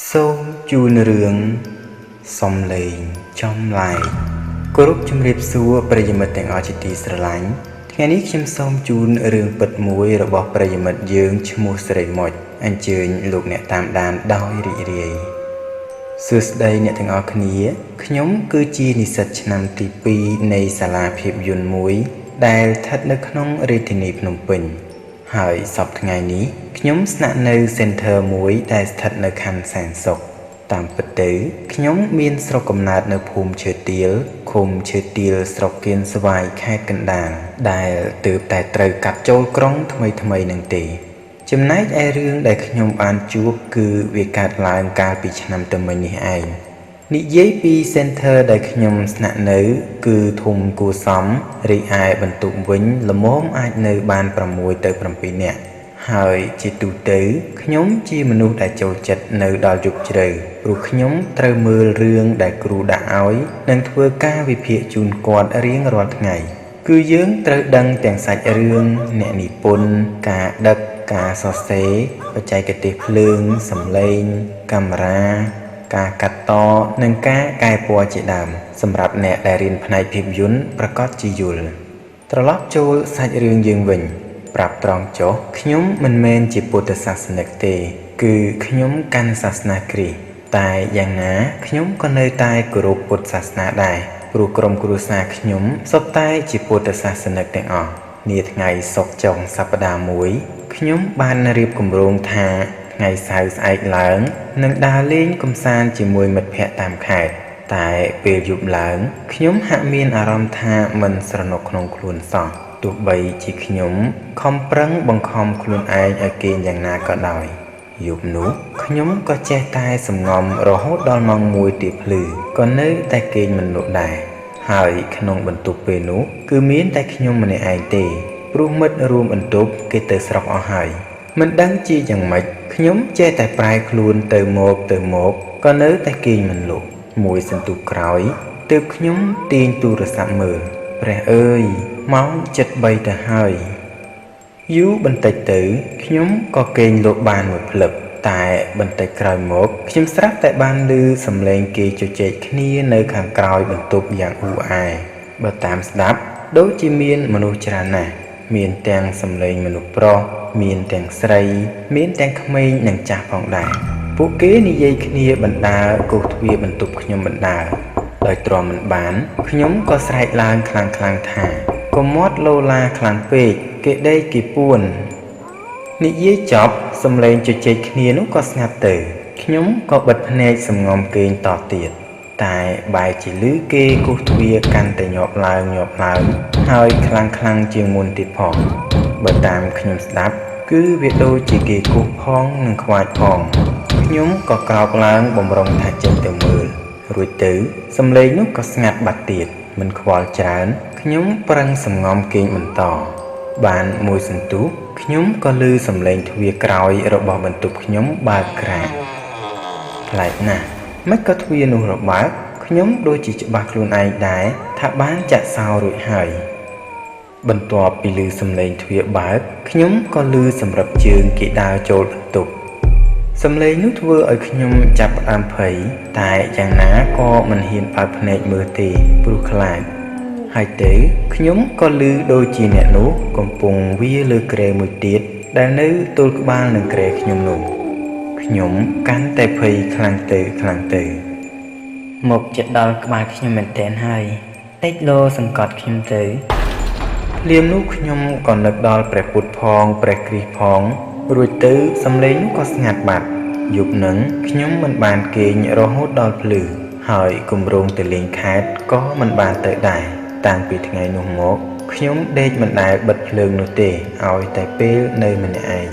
សូមជូនរឿងសំឡេងចំឡាយគោរពជំរាបសួរប្រិយមិត្តទាំងអស់ជាទីស្រឡាញ់ថ្ងៃនេះខ្ញុំសូមជូនរឿងពិតមួយរបស់ប្រិយមិត្តយើងឈ្មោះស្រីមុចអញ្ជើញលោកអ្នកតាមដានដោយរីករាយសួស្តីអ្នកទាំងអស់គ្នាខ្ញុំគឺជានិស្សិតឆ្នាំទី2នៃសាលាភាពយន្តមួយដែលស្ថិតនៅក្នុងរាជធានីភ្នំពេញហើយសប្តាហ៍ថ្ងៃនេះខ្ញុំស្នាក់នៅ Center មួយដែលស្ថិតនៅខណ្ឌសែនសុខតាមពិតទៅខ្ញុំមានស្រុកកំណើតនៅភូមិឈើទាលឃុំឈើទាលស្រុកគៀនស្វាយខេត្តកណ្ដាលដែលទើបតែត្រូវកាត់ចូលក្រុងថ្មីនឹងទេចំណែកឯរឿងដែលខ្ញុំបានជួបគឺវាកើតឡើងកាលពីឆ្នាំទៅមិញនេះឯងនិយាយពី Center ដែលខ្ញុំស្នាក់នៅគឺធំគួរសមរីឯបន្ទប់វិញល្មមអាចនៅបាន6ទៅ7នាក់ហើយជាទូទៅខ្ញុំជាមនុស្សដែលចូលចិត្តនៅដល់យប់ជ្រៅព្រោះខ្ញុំត្រូវមើលរឿងដែលគ្រូដាក់ឲ្យនិងធ្វើការវិភាគជូនគាត់រៀងរាល់ថ្ងៃគឺយើងត្រូវដឹងទាំងសាច់រឿងអ្នកនិពន្ធការដឹកការសរសេរបច្ចេកទេសភ្លើងសំឡេងកាមេរ៉ាការកាត់តនិងការកែពណ៌ជាដើមសម្រាប់អ្នកដែលរៀនផ្នែកភាពយន្តប្រកាសជាយល់ត្រឡប់ចូលសាច់រឿងយើងវិញប្រាប់ត្រង់ចុះខ្ញុំមិនមែនជាពុទ្ធសាសនិកទេគឺខ្ញុំកាន់សាសនាគ្រីស្ទតែយ៉ាងណាខ្ញុំក៏នៅតែគោរពពុទ្ធសាសនាដែរព្រោះក្រុមគ្រួសារខ្ញុំសុទ្ធតែជាពុទ្ធសាសនិកទាំងអស់នាថ្ងៃសុក្រចុងសប្តាហ៍មួយខ្ញុំបានរៀបគម្រោងថាថ្ងៃសៅរ៍ស្អែកឡើងនឹងដើរលេងកម្សាន្តជាមួយមិត្តភ័ក្តិតាមខេត្តតែពេលយប់ឡើងខ្ញុំហាក់មានអារម្មណ៍ថាមិនស្រណុកក្នុងខ្លួនសោះទោះបីជាខ្ញុំខំប្រឹងបង្ខំខ្លួនឯងឲ្យគេងយ៉ាងណាក៏ដោយយប់នោះខ្ញុំក៏ចេះតែសំងំរហូតដល់ម៉ោង1ទៀបភ្លឺក៏នៅតែគេងមិនលក់ដែរហើយក្នុងបន្ទប់ពេលនោះគឺមានតែខ្ញុំម្នាក់ឯងទេព្រោះមិត្តរួមបន្ទប់គេទៅស្រុកអស់ហើយមិនដឹងជាយ៉ាងម៉េចខ្ញុំចេះតែប្រែខ្លួនទៅមកក៏នៅតែគេងមិនលក់មួយសន្ទុះក្រោយទើបខ្ញុំទាញទូរស័ព្ទមើលព្រះអើយម៉ោង7:03ទៅហើយយូរបន្តិចទៅខ្ញុំក៏គេងលក់បានមួយភ្លឹបតែបន្តិចក្រោយមកខ្ញុំស្រាប់តែបានឮសំឡេងគេជជែកគ្នានៅខាងក្រោយបន្ទប់យ៉ាងអ៊ូអែបើតាមស្ដាប់ដូចជាមានមនុស្សច្រើនណាស់មានទាំងសំឡេងមនុស្សប្រុសមានទាំងស្រីមានទាំងក្មេងនិងចាស់ផងដែរពួកគេនិយាយគ្នាបណ្ដើរគោះទ្វារបន្ទប់ខ្ញុំបណ្ដើរដោយទ្រាំមិនបានខ្ញុំក៏ស្រែកឡើងខ្លាំងថាកុំមាត់លោឡាខ្លាំងពេកគេដេកគេពួននិយាយចប់សំឡេងជជែកគ្នានោះក៏ស្ងាត់ទៅខ្ញុំក៏បិទភ្នែកសំងំគេងតទៀតតែបែរជាឮគេគោះទ្វារកាន់តែញាប់ឡើងហើយខ្លាំងជាងមុនទៀតផងបើតាមខ្ញុំស្ដាប់គឺវាដូចជាគេគោះផងនិងខ្វាចផងខ្ញុំក៏ក្រោកឡើងបំរុងថាចេញទៅមើលរួចទៅសំឡេងនោះក៏ស្ងាត់បាត់ទៀតមិនខ្វល់ច្រើនខ្ញុំប្រឹងសំងំគេងបន្តបានមួយសន្ទុះខ្ញុំក៏ឮសំឡេងទ្វារក្រោយរបស់បន្ទប់ខ្ញុំបើកក្រាកប្លែកណាស់មិនក៏ទ្វារនោះរបើកខ្ញុំដូចជាច្បាស់ខ្លួនឯងដែរថាបានចាក់សោរួចហើយបន្ទាប់ពីឮសំឡេងទ្វារបើកខ្ញុំក៏ឮសម្រាប់ជើងគេដើរចូលបន្ទប់សំឡេងនោះធ្វើឲ្យខ្ញុំចាប់ផ្ដើមភ័យតែយ៉ាងណាក៏មិនហ៊ានបើកភ្នែកមើលទេព្រោះខ្លាចហើយទៅខ្ញុំក៏ឮដូចជាអ្នកនោះកំពុងវាលើគ្រែមួយទៀតដែលនៅទល់ក្បាលនឹងគ្រែខ្ញុំនោះខ្ញុំកាន់តែភ័យខ្លាំងទៅមកជិតដល់ក្បាលខ្ញុំមែនទែនហើយតិចលោសង្កត់ខ្ញុំទៅភ្លាមនោះខ្ញុំក៏នឹកដល់ព្រះពុទ្ធផងព្រះគ្រីស្ទផងរួចទៅសំឡេងនោះក៏ស្ងាត់បាត់យប់នឹងខ្ញុំមិនបានគេងរហូតដល់ភ្លឺហើយគម្រោងទៅលេងខេត្តក៏មិនបានទៅដែរតាំងពីថ្ងៃនោះមកខ្ញុំដេកមិនដែលបិទភ្លើងនោះទេឲ្យតែពេលនៅម្នាក់ឯង